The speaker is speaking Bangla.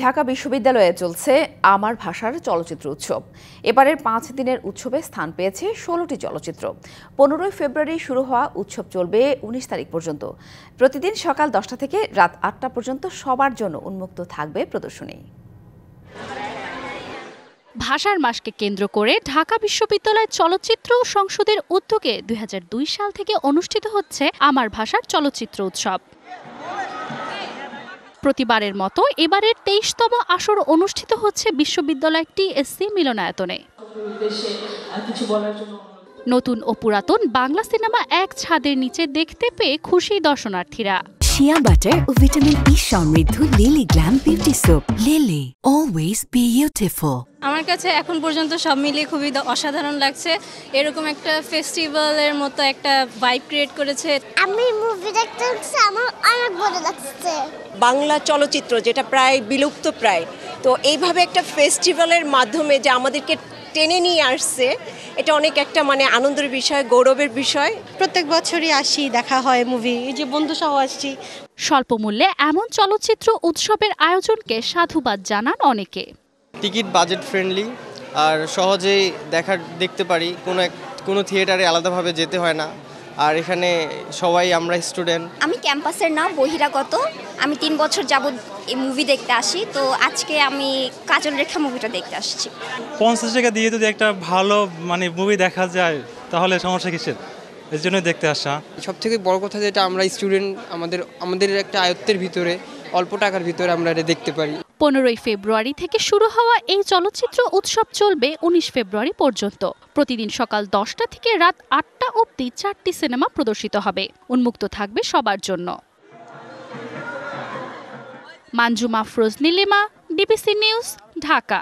ঢাকা বিশ্ববিদ্যালয়ে চলছে আমার ভাষার চলচ্চিত্র উৎসব। এবারের 5 দিনের উৎসবে স্থান পেয়েছে 16টি চলচ্চিত্র। 15 ফেব্রুয়ারি শুরু হওয়া উৎসব চলবে 19 তারিখ পর্যন্ত। প্রতিদিন সকাল 10টা থেকে রাত 8টা পর্যন্ত সবার জন্য উন্মুক্ত থাকবে প্রদর্শনী। ভাষার মাসকে কেন্দ্র করে ঢাকা বিশ্ববিদ্যালয় চলচ্চিত্র সংসদের উদ্যোগে 2002 সাল থেকে অনুষ্ঠিত হচ্ছে আমার ভাষার চলচ্চিত্র উৎসব। প্রতিবারের মতো এবারের 23তম আসর অনুষ্ঠিত হচ্ছে বিশ্ববিদ্যালয় টিএসসি মিলনায়তনে। নতুন ও পুরাতন বাংলা সিনেমা এক ছাদের নিচে দেখতে পেয়ে খুশি দর্শনার্থীরা। শিয়া বাটার ও ভিটামিন ই সমৃদ্ধ lily glam beauty soap. Lily, always beautiful. আমার কাছে এখন পর্যন্ত সব মিলিয়ে খুবই অসাধারণ লাগছে। এরকম একটা ফেস্টিভ্যালের মতো একটা ভাইব ক্রিয়েট করেছে। আমি মুভি দেখতে আমার অনেক ভালো লাগছে। বাংলা চলচ্চিত্র যেটা প্রায় বিলুপ্ত প্রায়, তো এইভাবে একটা ফেস্টিভ্যালের মাধ্যমে যে আমাদেরকে টেনে নিয়ে আসছে, এটা অনেক একটা আনন্দের বিষয়, গৌরবের বিষয়। প্রত্যেক বছরই আসি, দেখা হয় মুভি, এই যে বন্ধু সহ আসছি। স্বল্প মূল্যে এমন চলচ্চিত্র উৎসবের আয়োজনকে সাধুবাদ জানান অনেকে। টিকিট বাজেট ফ্রেন্ডলি আর সহজেই দেখতে পারি, কোনো থিয়েটারে আলাদাভাবে যেতে হয় না। আর এখানে সবাই আমরা স্টুডেন্ট। আমি ক্যাম্পাসের না, বহিরাগত। আমি 3 বছর যাবত এই মুভি দেখতে আসি, তো আজকে আমি কাজল রেখা মুভিটা দেখতে আসছি। 50 টাকা দিয়ে যদি একটা ভালো মুভি দেখা যায় তাহলে সমস্যা কিসের, এর জন্য দেখতে আসা। সবথেকে বড় কথা যেটা আমরা স্টুডেন্ট, আমাদের একটা আয়ত্তের ভিতরে অল্প টাকার ভিতরে আমরা এটা দেখতে পারি। 15 ফেব্রুয়ারি থেকে শুরু হওয়া এই চলচ্চিত্র উৎসব চলবে 19 ফেব্রুয়ারি পর্যন্ত। প্রতিদিন সকাল 10টা থেকে রাত 8টা অবধি 4টি সিনেমা প্রদর্শিত হবে। উন্মুক্ত থাকবে সবার জন্য। Manjuma Afroz Nilima, DBC news, Dhaka.